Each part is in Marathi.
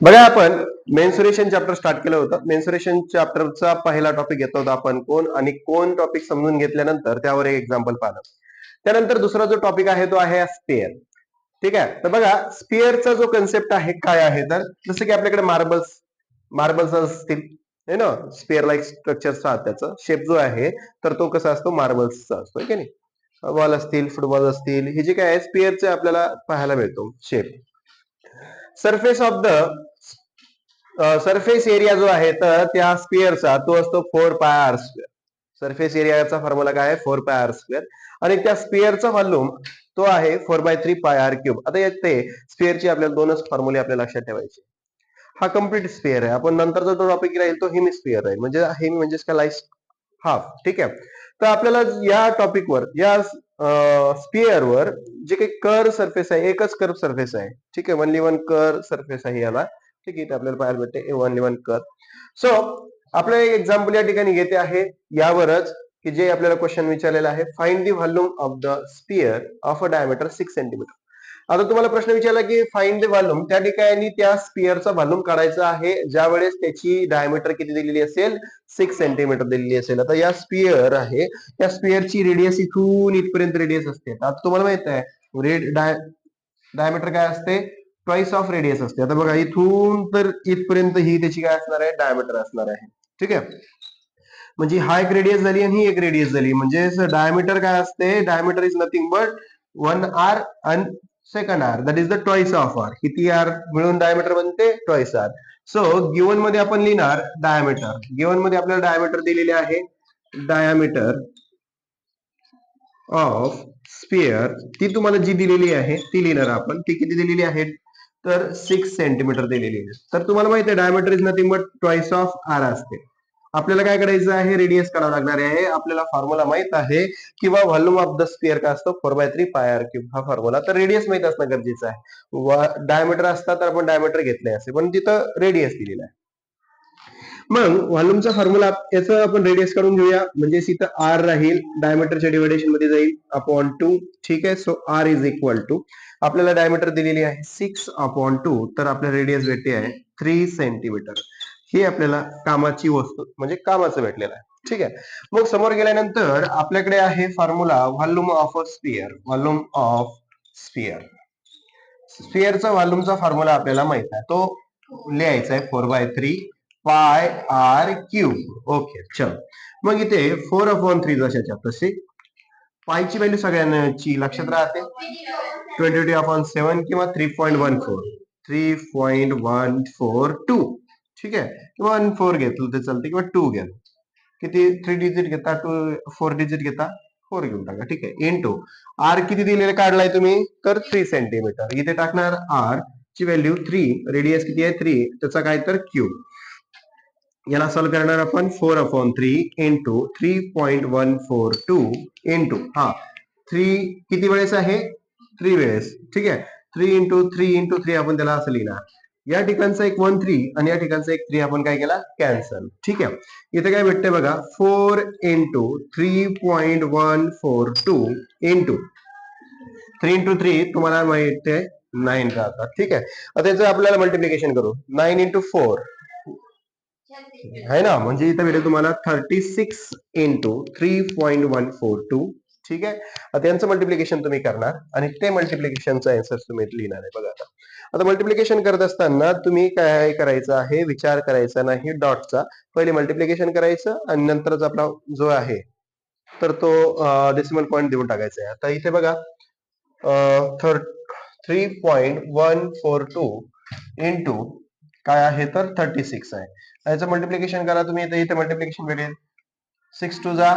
बघा, आपण मेन्सुरेशन चॅप्टर स्टार्ट केलं होतं. मेन्सुरेशन चॅप्टरचा पहिला टॉपिक घेतला होता आपण कोण, आणि कोण टॉपिक समजून घेतल्यानंतर त्यावर एक एक्झाम्पल पाहिलं. त्यानंतर दुसरा जो टॉपिक आहे तो आहे स्पेअर. ठीक आहे. तर बघा, स्पेअरचा जो कन्सेप्ट आहे काय आहे, तर जसं की आपल्याकडे मार्बल्स असतील, है ना, स्पेअर लाईक स्ट्रक्चर राहतात. त्याचा शेप जो आहे तर तो कसा असतो, मार्बल्सचा असतो की नाही. बॉल असतील, फुटबॉल असतील, हे जे काय आहे स्पेअरचे आपल्याला पाहायला मिळतो shape. Surface of the surface area जो आहे तर त्या स्पिअरचा तो असतो 4πr². सरफेस एरियाचा फॉर्म्युला काय आहे, 4πr². आणि त्या स्पिअरचा व्हॉल्यूम तो आहे 4/3πr³. आता येते स्पिअरची आपल्याला दोनच फॉर्म्युले आपल्याला लक्षात ठेवायचे. हा कम्प्लीट स्पिअर आहे. आपण नंतरचा जो टॉपिक राहील तो हेमी स्पिअर राहील. म्हणजे हेमी म्हणजे काय, हाफ. ठीक आहे. तर आपल्याला या टॉपिकवर, या स्पिअरवर जे काही कर्व सरफेस आहे, एकच कर्व सरफेस आहे. ठीक आहे. ओनली वन कर्व सरफेस आहे याला. ठीक आहे. आपल्याला पाहायला भेटते ओनली वन कर्व. सो आपल्याला एक एक्झाम्पल या ठिकाणी घेते आहे यावरच, की जे आपल्याला क्वेश्चन विचारलेला आहे, find the volume of the sphere of a diameter 6 centimetre. आता तुम्हाला प्रश्न विचारला की फाइंड द व्हॉल्यूम, त्या ठिकाणी त्या स्पिअरचा व्हॉल्यूम काढायचा आहे ज्या वेळेस त्याची डायमीटर किती दिलेली असेल, 6 सेंटीमीटर दिलेली असेल. आता या स्पिअर आहे, त्या स्पिअरची रेडियस इथून इथपर्यंत रेडियस असते. आता तुम्हाला माहित आहे डायमीटर काय असते, ट्वाइस ऑफ रेडियस असते. आता बघा, इथून तर इथपर्यंत ही त्याची काय असणार आहे, डायमीटर असणार आहे. ठीक आहे. म्हणजे हा एक रेडियस झाली आणि ही एक रेडियस झाली. म्हणजे डायमीटर काय असते, diameter is nothing but 1r आणि second R, that is the twice of R. किती आर मिळून डायमीटर बनते, ट्वाइस आर. सो गिवन मध्ये आपण लिहिणार डायमीटर. गिवन मध्ये आपल्याला डायमीटर दिलेले आहे, डायमीटर ऑफ स्पिअर, ती तुम्हाला जी दिलेली आहे ती लिहिणार आपण. ती किती दिलेली आहे, तर 6 सेंटीमीटर दिलेली आहे. तर तुम्हाला माहिती आहे diameter is nothing but twice of R असते. आपल्याला काय करायचं आहे, रेडियस काढावं लागणार आहे. आपल्याला फॉर्म्युला माहित आहे किंवा व्हॉल्यूम ऑफ द स्पिअर काय असतो, 4/3πr³. हा फॉर्म्युला. तर रेडियस माहित असणं गरजेचं आहे. डायमीटर असता तर आपण डायमीटर घेतले असे, पण तिथं रेडियस दिलेला आहे. मग व्हॉल्यूमचा फॉर्म्युला याचं आपण रेडियस काढून घेऊया. म्हणजे इथं आर राहील, डायमीटरच्या डिव्हिडेशन मध्ये जाईल अपॉन 2. ठीक आहे. So R is equal to, आपल्याला डायमीटर दिलेली आहे 6/2, तर आपल्याला रेडियस भेटते आहे 3 सेंटीमीटर. ही आपल्याला कामाची वस्तू म्हणजे कामाचं भेटलेलं आहे. ठीक आहे. मग समोर गेल्यानंतर आपल्याकडे आहे formula volume of a sphere. Volume of sphere, स्पिअरचा व्हॉल्यूमचा फॉर्म्युला आपल्याला माहित आहे, तो लिहायचा आहे 4/3πr³. ओके, चल. मग इथे 4/3 जशाच्या तसे, पायची व्हॅल्यू सगळ्यांची लक्षात राहते, 22/7 किंवा 3.14, 3.142. ठीक आहे. किंवा 14 घेतलं तर चालते किंवा 2 घ्या. किती 3 डिजिट घेता, 4 डिजिट घेता, 4 घेऊन टाका. ठीक आहे. इंटू आर किती दिलेले काढलाय तुम्ही, तर 3 सेंटीमीटर. इथे टाकणार आर ची व्हॅल्यू 3, रेडियस किती आहे 3, त्याचा काय तर क्यूब. याला सॉल्व करणार आपण 4/3 इंटू 3.142 इंटू 3 किती वेळेस आहे, 3 वेळेस. ठीक आहे. 3 इंटू 3 इंटू 3 आपण त्याला असं लिहिणार. या ठिकाणचा एक 1 3 आणि या ठिकाणचा एक 3 आपण काय केला, कॅन्सल. ठीक आहे. इथे काय भेटते बघा, 4 इंटू 3.142 इंटू 3 इंटू 3 तुम्हाला माहिती आहे 9 राहतात. ठीक आहे. आता याचं आपल्याला मल्टिप्लिकेशन करू. 9 इंटू 4 है ना, म्हणजे इथं भेटेल तुम्हाला 36 इंटू 3.142. ठीक आहे. आता यांचं मल्टिप्लिकेशन तुम्ही करणार आणि ते मल्टिप्लिकेशनचा आन्सर तुम्ही लिहिणार आहे. बघा, आता मल्टिप्लिकेशन करत असताना तुम्ही काय करायचं आहे, विचार करायचा नाही डॉटचा. पहिले मल्टिप्लिकेशन करायचं आणि नंतरच आपला जो आहे तर तो डेसिमल पॉईंट देऊन टाकायचा आहे. आता इथे बघा, 3.142 इंटू काय आहे तर 36 आहे. याचं मल्टिप्लिकेशन करा तुम्ही. इथे मल्टिप्लिकेशन भेटेल 6 2 जा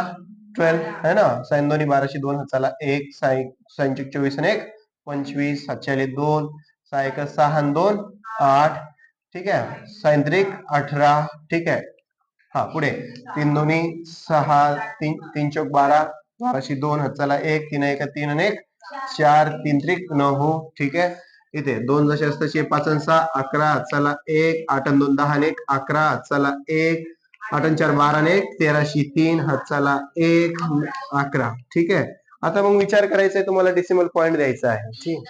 12 है ना. साइन 2 12 2 चला 1, साइन 24 आणि 1 25, 7 2, 6 1 6 आणि 2 8. ठीक आहे. साइन 3 18. ठीक आहे. पुढे 3 2 6, 3 4 12, 12 2 चला 1 3 1 3 आणि 1 4, 3 3 9. ठीक आहे. इथे 2 जसे असतात 5 आणि 6 11, चला 1 8 आणि 2 10 आणि 1 11, चला 1 8 आणि 4 12 आणि 1 13 3, चला 1 11. ठीक आहे. आता मग विचार करायचा आहे तुम्हाला, डेसिमल पॉईंट द्यायचा आहे. ठीक.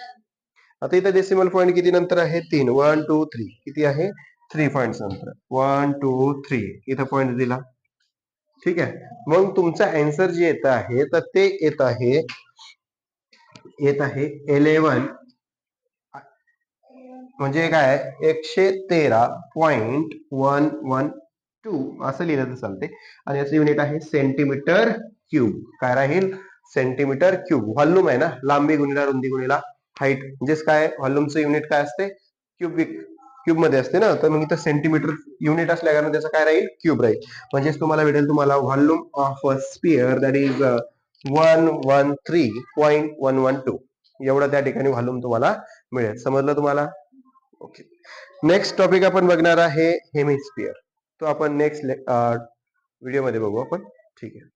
आता इथे डेसिमल पॉईंट किती नंतर आहे 3 1 2 3 किती आहे 3 पॉईंट नंतर 1 2 3 इथं पॉईंट दिला. ठीक आहे. मग तुमचा आन्सर जे येत आहे तर ते येत आहे 11 म्हणजे काय 113.112 असं लिहिलं तर चालते. आणि याचं युनिट आहे सेंटीमीटर क्यूब. काय राहील सेंटीमीटर क्यूब. व्हॉल्यूम आहे ना, लांबी गुणिला रुंदी गुणिला हाईट, म्हणजेच काय व्हॉल्यूमचं युनिट काय असते क्यूबिक क्यूब मध्ये असते ना, तर मग इथं सेंटीमीटर युनिट असल्या कारण त्याचं काय राहील क्यूब राहील. म्हणजेच तुम्हाला भेटेल तुम्हाला volume of a sphere that is 113.112 एवढं त्या ठिकाणी व्हॉल्यूम तुम्हाला मिळेल. समजलं तुम्हाला? ओके. नेक्स्ट टॉपिक आपण बघणार आहे हेमिस्फियर. तो आपण नेक्स्ट व्हिडिओ मध्ये बघू आपण. ठीक आहे.